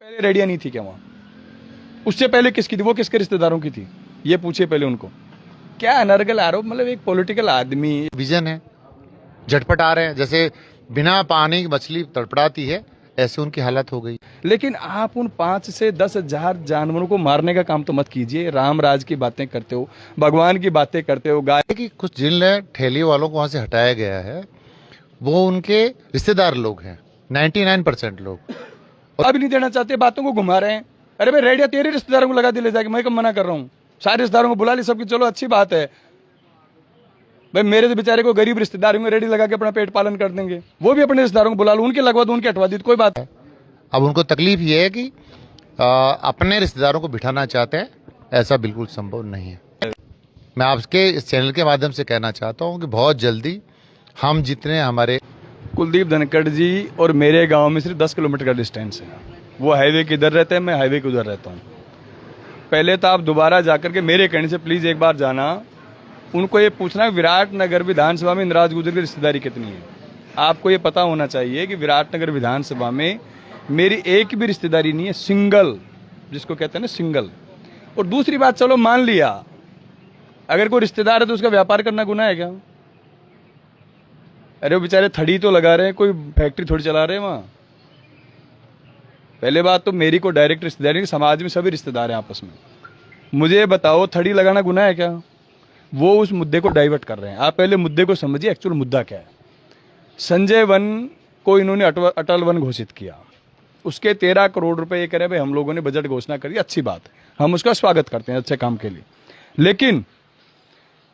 पहले रेडिया नहीं थी क्या वहां? उससे पहले किसकी थी? वो किसके रिश्तेदारों की थी? ये पूछिए पहले उनको। क्या अनर्गल आरोप, मतलब एक पॉलिटिकल आदमी। विजन है, झटपट आ रहे हैं, जैसे बिना पानी की मछली तड़पड़ाती है, ऐसे उनकी हालत हो गई। लेकिन आप उन 5 से 10 हजार जानवरों को मारने का काम तो मत कीजिए। राम राज की बातें करते हो, भगवान की बातें करते हो, गाय कि कुछ जिन ठेले वालों को वहां से हटाया गया है वो उनके रिश्तेदार लोग हैं, 99% लोग। अब नहीं देना चाहते, बातों को घुमा रहे हैं। अरे भाई रेडिया तेरे रिश्तेदारों को लगा दे ले जाके, मैं कब मना कर रहा हूँ? सारे रिश्तेदारों को बुला ली सबकी, चलो अच्छी बात है भाई। मेरे तो बेचारे को गरीब रिश्तेदार में रेडी लगा के अपना पेट पालन कर देंगे, वो भी अपने रिश्तेदारों को बुला लो, उनके लगवा दो, उनके हटवा दी, कोई बात है। अब उनको तकलीफ ये है कि अपने रिश्तेदारों को बिठाना चाहते हैं, ऐसा बिल्कुल संभव नहीं है। मैं आपके इस चैनल के माध्यम से कहना चाहता हूं कि बहुत जल्दी हम जितने हमारे कुलदीप धनखड़ जी और मेरे गांव में सिर्फ 10 किलोमीटर का डिस्टेंस है। वो हाईवे के इधर रहते हैं, मैं हाईवे के उधर रहता हूँ। पहले तो आप दोबारा जाकर के मेरे कहने से प्लीज एक बार जाना, उनको ये पूछना विराटनगर विधानसभा में इंदिरा गुर्जर की रिश्तेदारी कितनी है। आपको ये पता होना चाहिए कि विराटनगर विधानसभा में मेरी एक भी रिश्तेदारी नहीं है, सिंगल, जिसको कहते हैं ना सिंगल। और दूसरी बात, चलो मान लिया अगर कोई रिश्तेदार है तो उसका व्यापार करना गुनाह है क्या? अरे वो बेचारे थड़ी तो लगा रहे हैं, कोई फैक्ट्री थोड़ी चला रहे हैं वहां। पहले बात तो मेरी को डायरेक्ट रिश्तेदारी, समाज में सभी रिश्तेदार हैं आपस में। मुझे बताओ थड़ी लगाना गुनाह है क्या? वो उस मुद्दे को डाइवर्ट कर रहे हैं। आप पहले मुद्दे को समझिए, एक्चुअल मुद्दा क्या है। संजय वन को इन्होंने अटल वन घोषित किया, उसके 13 करोड़ रुपए ये करे भाई हम लोगों ने बजट घोषणा करी, अच्छी बात है, हम उसका स्वागत करते हैं अच्छे काम के लिए। लेकिन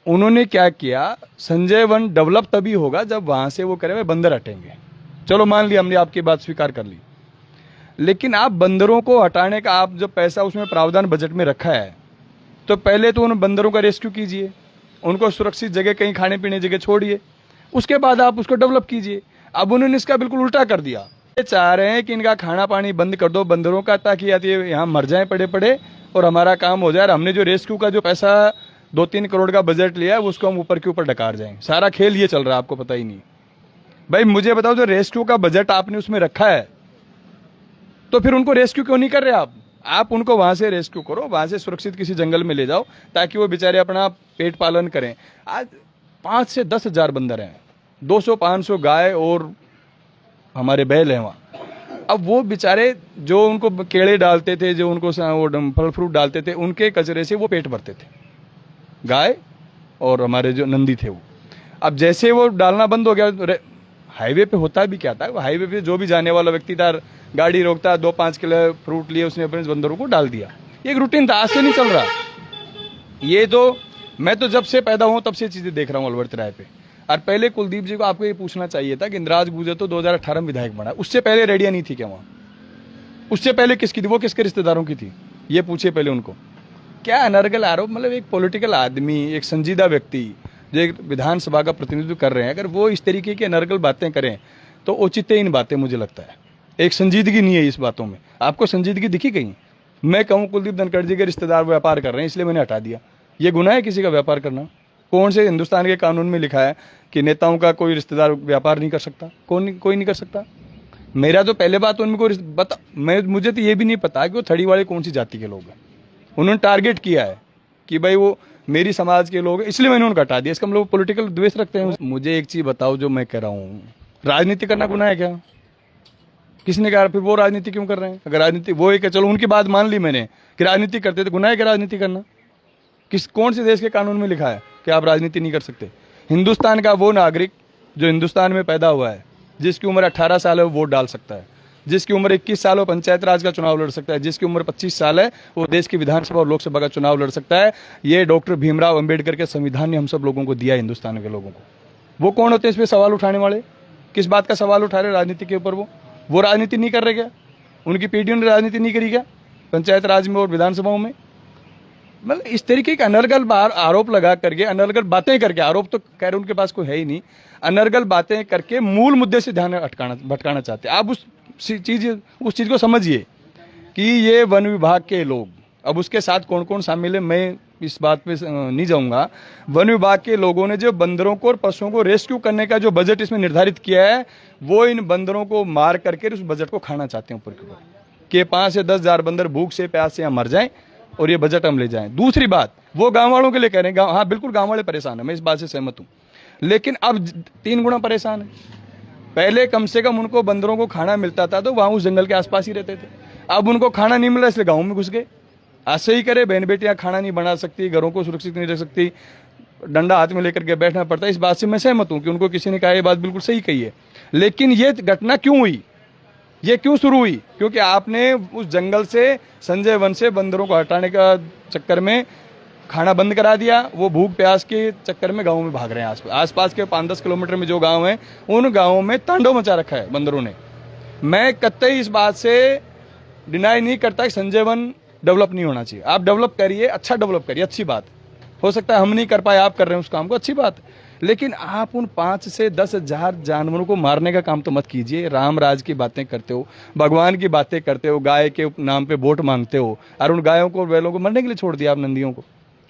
उन्होंने क्या किया, संजय वन डेवलप तभी होगा जब वहां से वो करे भाई बंदर हटेंगे। चलो मान लिया, हमने आपकी बात स्वीकार कर ली, लेकिन आप बंदरों को हटाने का आप जब पैसा उसमें प्रावधान बजट में रखा है तो पहले तो उन बंदरों का रेस्क्यू कीजिए, उनको सुरक्षित जगह कहीं खाने पीने जगह छोड़िए, उसके बाद आप उसको डेवलप कीजिए। अब उन्होंने इसका बिल्कुल उल्टा कर दिया। ये चाह रहे हैं कि इनका खाना पानी बंद कर दो बंदरों का, ताकि ये यहाँ मर जाए पड़े पड़े और हमारा काम हो जाए। हमने जो रेस्क्यू का जो पैसा 2-3 करोड़ का बजट लिया है उसको हम ऊपर के ऊपर डकार जाएं। सारा खेल ये चल रहा है, आपको पता ही नहीं। भाई मुझे बताओ, जो रेस्क्यू का बजट आपने उसमें रखा है तो फिर उनको रेस्क्यू क्यों नहीं कर रहे आप उनको वहां से रेस्क्यू करो, वहां से सुरक्षित किसी जंगल में ले जाओ ताकि वो बेचारे अपना पेट पालन करें। आज 5 से 10 हजार बंदर हैं, 200-500 गाय और हमारे बैल हैं वहां। अब वो बेचारे जो उनको केड़े डालते थे, जो उनको फल फ्रूट डालते थे, उनके कचरे से वो पेट भरते थे, गाय और हमारे जो नंदी थे वो। अब जैसे वो डालना बंद हो गया, हाईवे पे होता भी क्या था, वो हाईवे पे जो भी जाने वाला व्यक्ति था गाड़ी रोकता, 2-5 किलो फ्रूट लिए उसने अपने बंदरों को डाल दिया। ये एक रूटीन था, आज से नहीं चल रहा ये। तो मैं तो जब से पैदा हूं तब से चीजें देख रहा हूं अलवर्थ राय पे। और पहले कुलदीप जी को आपको ये पूछना चाहिए था कि इंदिरा गुर्जर तो 2018 में विधायक बना, उससे पहले रेडिया नहीं थी क्या वहां? उससे पहले किसकी थी? वो किसके रिश्तेदारों की थी? ये पूछिए पहले उनको। क्या अनर्गल आरोप, मतलब एक पॉलिटिकल आदमी, एक संजीदा व्यक्ति जो एक विधानसभा का प्रतिनिधित्व कर रहे हैं, अगर वो इस तरीके की अनर्गल बातें करें तो औचित्यहीन बातें, मुझे लगता है एक संजीदगी नहीं है इस बातों में। आपको संजीदगी दिखी कहीं? मैं कहूं कुलदीप धनखड़ जी के रिश्तेदार व्यापार कर रहे हैं इसलिए मैंने हटा दिया, ये गुनाह है किसी का व्यापार करना? कौन से हिंदुस्तान के कानून में लिखा है कि नेताओं का कोई रिश्तेदार व्यापार नहीं कर सकता? कोई नहीं कर सकता। मेरा तो पहले बात उनको बता, मुझे तो ये भी नहीं पता कि वो थड़ी वाले कौन सी जाति के लोग हैं। उन्होंने टारगेट किया है कि भाई वो मेरी समाज के लोग, इसलिए मैंने उनको हटा दिया। इसका हम लोग पॉलिटिकल द्वेष रखते हैं। मुझे एक चीज बताओ, जो मैं कह रहा हूँ, राजनीति करना गुनाह है क्या? किसने कहा? फिर वो राजनीति क्यों कर रहे हैं? अगर राजनीति वो है, चलो उनकी बात मान ली मैंने कि राजनीति करते तो गुनाह है क्या राजनीति करना? कौन से देश के कानून में लिखा है कि आप राजनीति नहीं कर सकते? हिंदुस्तान का वो नागरिक जो हिंदुस्तान में पैदा हुआ है, जिसकी उम्र 18 साल है वो वोट डाल सकता है, जिसकी उम्र 21 साल हो पंचायत राज का चुनाव लड़ सकता है, जिसकी उम्र 25 साल है वो देश की विधानसभा और लोकसभा का चुनाव लड़ सकता है। ये डॉक्टर भीमराव अंबेडकर के संविधान ने हम सब लोगों को दिया, हिंदुस्तान के लोगों को। वो कौन होते हैं इस पे सवाल उठाने वाले? किस बात का सवाल उठा रहे राजनीति के ऊपर? वो राजनीति नहीं कर रहे क्या? उनकी पीढ़ियों ने राजनीति नहीं करी क्या पंचायत राज में और विधानसभाओं में? मतलब इस तरीके के अनर्गल आरोप लगा करके, अनर्गल बातें करके, आरोप तो कह रहे उनके पास कोई है ही नहीं, अनर्गल बातें करके मूल मुद्दे से ध्यान भटकाना चाहते हैं। आप उस चीज को समझिए कि ये वन विभाग के लोग, अब उसके साथ कौन कौन शामिल है मैं इस बात पे नहीं जाऊंगा। वन विभाग के लोगों ने जो बंदरों को और पशुओं को रेस्क्यू करने का जो बजट इसमें निर्धारित किया है, वो इन बंदरों को मार करके उस बजट को खाना चाहते हैं ऊपर के ऊपर। कि 5 से 10 हजार बंदर भूख से प्यास से यहाँ मर जाएं और ये बजट हम ले जाएं। दूसरी बात, वो गांव वालों के लिए कह रहे हैं, हाँ बिल्कुल गांव वाले परेशान है, मैं इस बात से सहमत हूँ, लेकिन अब 3 गुना परेशान है। पहले कम से कम उनको बंदरों को खाना मिलता था तो वहाँ उस जंगल के आसपास ही रहते थे, अब उनको खाना नहीं मिला इसलिए गाँव में घुस गए। ऐसे ही करे, बहन बेटियाँ खाना नहीं बना सकती, घरों को सुरक्षित नहीं रख सकती, डंडा हाथ में लेकर के बैठना पड़ता है। इस बात से मैं सहमत हूँ कि उनको किसी ने कहा ये बात बिल्कुल सही कही है, लेकिन ये घटना क्यों हुई, ये क्यों शुरू हुई? क्योंकि आपने उस जंगल से, संजय वन से बंदरों को हटाने का चक्कर में खाना बंद करा दिया। वो भूख प्यास के चक्कर में गाँव में भाग रहे हैं। आसपास के 5-10 किलोमीटर में जो गाँव हैं, उन गाँवों में तांडव मचा रखा है बंदरों ने। मैं कतई इस बात से डिनाई नहीं करता कि संजय वन डेवलप नहीं होना चाहिए। आप डेवलप करिए, अच्छा डेवलप करिए, अच्छी बात। हो सकता है हम नहीं कर पाए, आप कर रहे हैं उस काम को, अच्छी बात, लेकिन आप उन 5 से 10 हजार जानवरों को मारने का काम तो मत कीजिए। राम राज की बातें करते हो, भगवान की बातें करते हो, गाय के नाम पे वोट मांगते हो, और उन गायों को, बैलों को मरने के लिए छोड़ दिया आप, नंदियों को।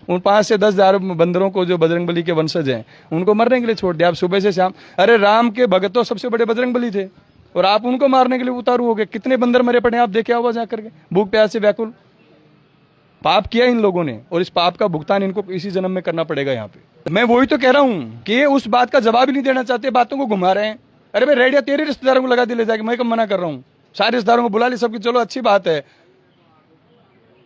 उन 5 से 10 हजार बंदरों को जो बजरंगबली के वंशज हैं, उनको मरने के लिए छोड़ दिया आप सुबह से शाम। अरे राम के भगत तो सबसे बड़े बजरंगबली थे, और आप उनको मारने के लिए उतारू हो गए। कितने बंदर मरे पड़े आप देखे होगा जाकर के, भूख प्यास से व्याकुल। पाप किया इन लोगों ने, और इस पाप का भुगतान इनको इसी जन्म में करना पड़ेगा। यहाँ पे मैं वही तो कह रहा हूँ कि उस बात का जवाब ही नहीं देना चाहते, बातों को घुमा रहे हैं। अरे भाई रेडिया तेरे रिश्तेदारों को लगा दे ले जाके, मैं कब मना कर रहा हूँ? सारे रिश्तेदारों को बुला ली सबकी, चलो अच्छी बात है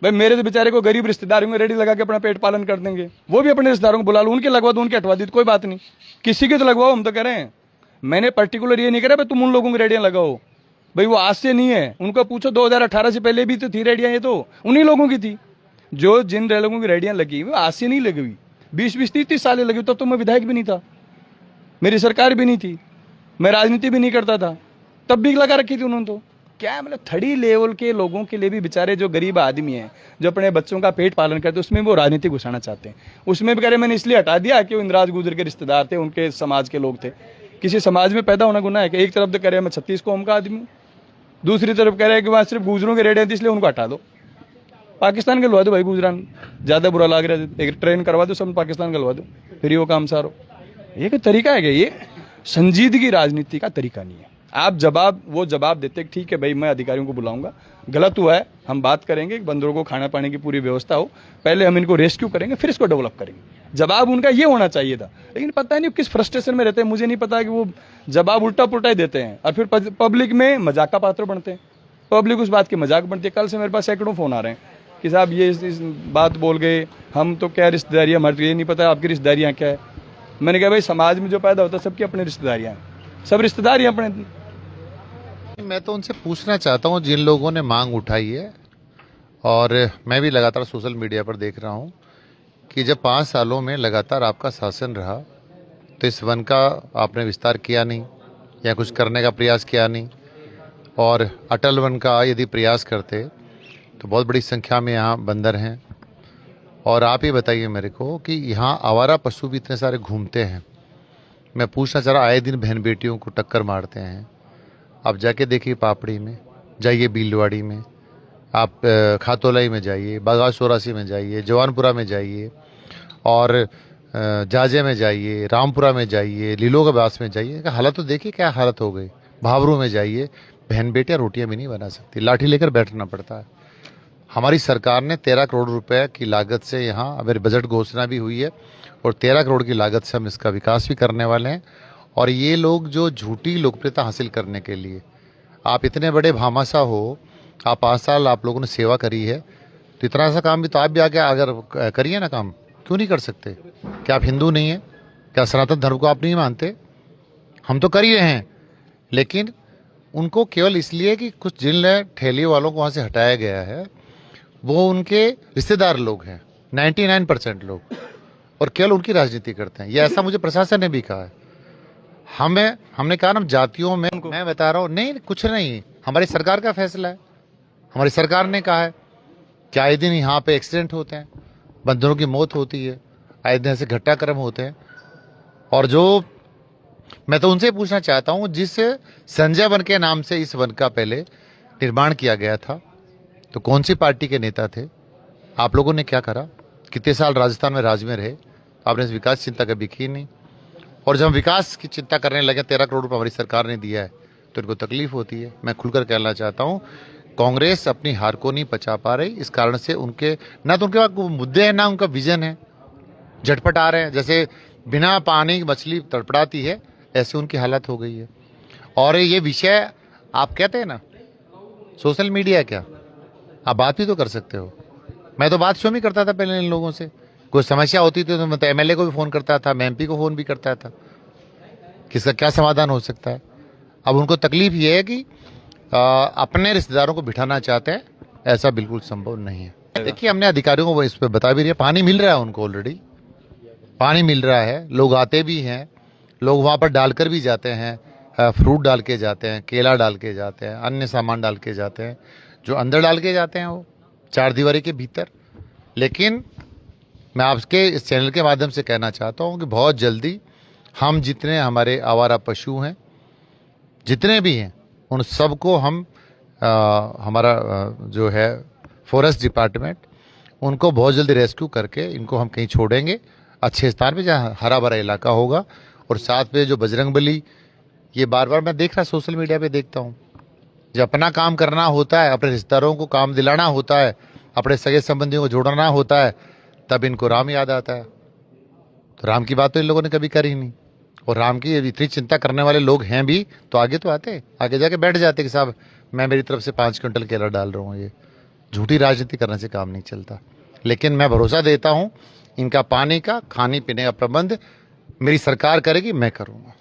भाई। मेरे तो बेचारे को गरीब रिश्तेदार होंगे, रेडी लगा के अपना पेट पालन कर देंगे, वो भी अपने रिश्तेदारों को बुला लो, उनके लगवा दो, उनके हटवा दी, कोई बात नहीं, किसी के तो लगवाओ। हम तो कह रहे हैं, मैंने पर्टिकुलर ये नहीं करा भाई तुम उन लोगों की रेडियां लगाओ भाई, वो आज से नहीं है। उनको पूछो 2018 से पहले भी तो थी रेडियां, ये तो उन्हीं लोगों की थी। जो जिन लोगों की रेडियां लगी वो आज से नहीं लगी हुई, 20-20, 30-30 साल लगी। तब तो मैं विधायक भी नहीं था, मेरी सरकार भी नहीं थी, मैं राजनीति भी नहीं करता था, तब भी लगा रखी थी उन्होंने। तो क्या मतलब, थर्ड लेवल के लोगों के लिए भी बेचारे जो गरीब आदमी हैं, जो अपने बच्चों का पेट पालन करते हैं, उसमें वो राजनीति घुसाना चाहते हैं। उसमें भी कह रहे मैंने इसलिए हटा दिया कि वो इंदिराज गुजर के रिश्तेदार थे, उनके समाज के लोग थे। किसी समाज में पैदा होना गुनाह है कि? एक तरफ तो कह रहे मैं 36 कौम का आदमी हूँ, दूसरी तरफ कह रहे हैं कि वहाँ सिर्फ गुजरों के रेडियो थी इसलिए उनको हटा दो। पाकिस्तान गलवा दो भाई, गुजरान ज़्यादा बुरा लग रहा है, एक ट्रेन करवा दो, सब पाकिस्तान गलवा दो, फिर वो काम सारो। ये क्या तरीका है? ये संजीदगी राजनीति का तरीका नहीं है। आप वो जवाब देते ठीक है भाई, मैं अधिकारियों को बुलाऊंगा, गलत हुआ है, हम बात करेंगे, बंदरों को खाना पाने की पूरी व्यवस्था हो, पहले हम इनको रेस्क्यू करेंगे, फिर इसको डेवलप करेंगे। जवाब उनका ये होना चाहिए था, लेकिन पता नहीं किस फ्रस्ट्रेशन में रहते हैं, मुझे नहीं पता कि वो जवाब उल्टा पुल्टा ही देते हैं, और फिर पब्लिक में मजाक का पात्र बनते हैं। पब्लिक उस बात की मजाक बनती है। कल से मेरे पास सैकड़ों फोन आ रहे हैं कि साहब ये इस बात बोल गए, हम तो क्या रिश्तेदारी, हमारे ये नहीं पता आपकी रिश्तेदारियाँ क्या है। मैंने कहा भाई समाज में जो पैदा होता है सबकी अपनी रिश्तेदारियाँ हैं, सब रिश्तेदार ही अपने। मैं तो उनसे पूछना चाहता हूं, जिन लोगों ने मांग उठाई है, और मैं भी लगातार सोशल मीडिया पर देख रहा हूं कि जब 5 सालों में लगातार आपका शासन रहा तो इस वन का आपने विस्तार किया नहीं या कुछ करने का प्रयास किया नहीं, और अटल वन का यदि प्रयास करते तो बहुत बड़ी संख्या में यहाँ बंदर हैं। और आप ये बताइए मेरे को कि यहाँ आवारा पशु भी इतने सारे घूमते हैं। मैं पूछना चाह रहा, आए दिन बहन बेटियों को टक्कर मारते हैं। आप जाके देखिए, पापड़ी में जाइए, बीलवाड़ी में, आप खातोलाई में जाइए, बागा चौरासी में जाइए, जवानपुरा में जाइए, और जाजे में जाइए, रामपुरा में जाइए, लीलोगाबास में जाइए। हालत तो देखिए क्या हालत हो गई। भावरू में जाइए, बहन बेटियाँ रोटियाँ भी नहीं बना सकती, लाठी लेकर बैठना पड़ता है। हमारी सरकार ने 13 करोड़ रुपए की लागत से, यहाँ मेरी बजट घोषणा भी हुई है, और 13 करोड़ की लागत से हम इसका विकास भी करने वाले हैं। और ये लोग जो झूठी लोकप्रियता हासिल करने के लिए, आप इतने बड़े भामाशाह हो, आप 5 साल आप लोगों ने सेवा करी है, तो इतना सा काम भी तो आप भी आगे अगर करिए ना काम, क्यों नहीं कर सकते? क्या आप हिंदू नहीं हैं? क्या सनातन धर्म को आप नहीं मानते? हम तो कर ही रहे हैं, लेकिन उनको केवल इसलिए कि कुछ जिन ठेले वालों को वहाँ से हटाया गया है, वो उनके रिश्तेदार लोग हैं, 99% लोग, और केवल उनकी राजनीति करते हैं। ये ऐसा मुझे प्रशासन ने भी कहा है। हमने कहा ना, जातियों में, मैं बता रहा हूँ, नहीं कुछ नहीं, हमारी सरकार का फैसला है। हमारी सरकार ने कहा है कि आए दिन यहाँ पे एक्सीडेंट होते हैं, बंदरों की मौत होती है, आए दिन ऐसे घटनाक्रम होते हैं। और जो मैं तो उनसे पूछना चाहता हूँ, जिस संजय वन के नाम से इस वन का पहले निर्माण किया गया था, तो कौन सी पार्टी के नेता थे? आप लोगों ने क्या करा? कितने साल राजस्थान में राज में रहे? आपने इस विकास चिंता कभी की नहीं। और जब हम विकास की चिंता करने लगे, 13 करोड़ रुपये हमारी सरकार ने दिया है, तो इनको तकलीफ होती है। मैं खुलकर कहना चाहता हूँ कांग्रेस अपनी हार को नहीं पचा पा रही। इस कारण से उनके ना तो उनके पास कोई मुद्दे हैं ना उनका विजन है, झटपट आ रहे हैं। जैसे बिना पानी की मछली तड़पड़ाती है, ऐसे उनकी हालत हो गई है। और ये विषय आप कहते हैं ना सोशल मीडिया, क्या आप बात भी तो कर सकते हो। मैं तो बात स्वयं ही करता था पहले इन लोगों से, कोई समस्या होती थी तो मैं तो एमएलए को भी फोन करता था, मैं एमपी को फोन भी करता था कि इसका क्या समाधान हो सकता है। अब उनको तकलीफ ये है कि अपने रिश्तेदारों को बिठाना चाहते हैं, ऐसा बिल्कुल संभव नहीं है। देखिए हमने अधिकारियों को इस पर बता भी दिया, पानी मिल रहा है उनको, ऑलरेडी पानी मिल रहा है, लोग आते भी हैं, लोग वहाँ पर डालकर भी जाते हैं, फ्रूट डाल के जाते हैं, केला डाल के जाते हैं, अन्य सामान डाल के जाते हैं, जो अंदर डाल के जाते हैं वो चार दीवारी के भीतर। लेकिन मैं आपके इस चैनल के माध्यम से कहना चाहता हूँ कि बहुत जल्दी हम जितने हमारे आवारा पशु हैं, जितने भी हैं, उन सबको हम हमारा जो है फॉरेस्ट डिपार्टमेंट, उनको बहुत जल्दी रेस्क्यू करके इनको हम कहीं छोड़ेंगे अच्छे स्थान पे जहाँ हरा भरा इलाका होगा। और साथ पे जो बजरंगबली, ये बार बार मैं देख रहा सोशल मीडिया पे देखता हूँ, जब अपना काम करना होता है, अपने रिश्तेदारों को काम दिलाना होता है, अपने सगे संबंधियों को जोड़ना होता है, तब इनको राम याद आता है। तो राम की बात तो इन लोगों ने कभी करी नहीं। और राम की इतनी चिंता करने वाले लोग हैं भी तो आगे तो आते, आगे जाके बैठ जाते कि साहब मैं मेरी तरफ से 5 क्विंटल केला डाल रहा हूँ। ये झूठी राजनीति करने से काम नहीं चलता। लेकिन मैं भरोसा देता हूँ इनका पानी का, खाने पीने का प्रबंध मेरी सरकार करेगी, मैं करूँगा।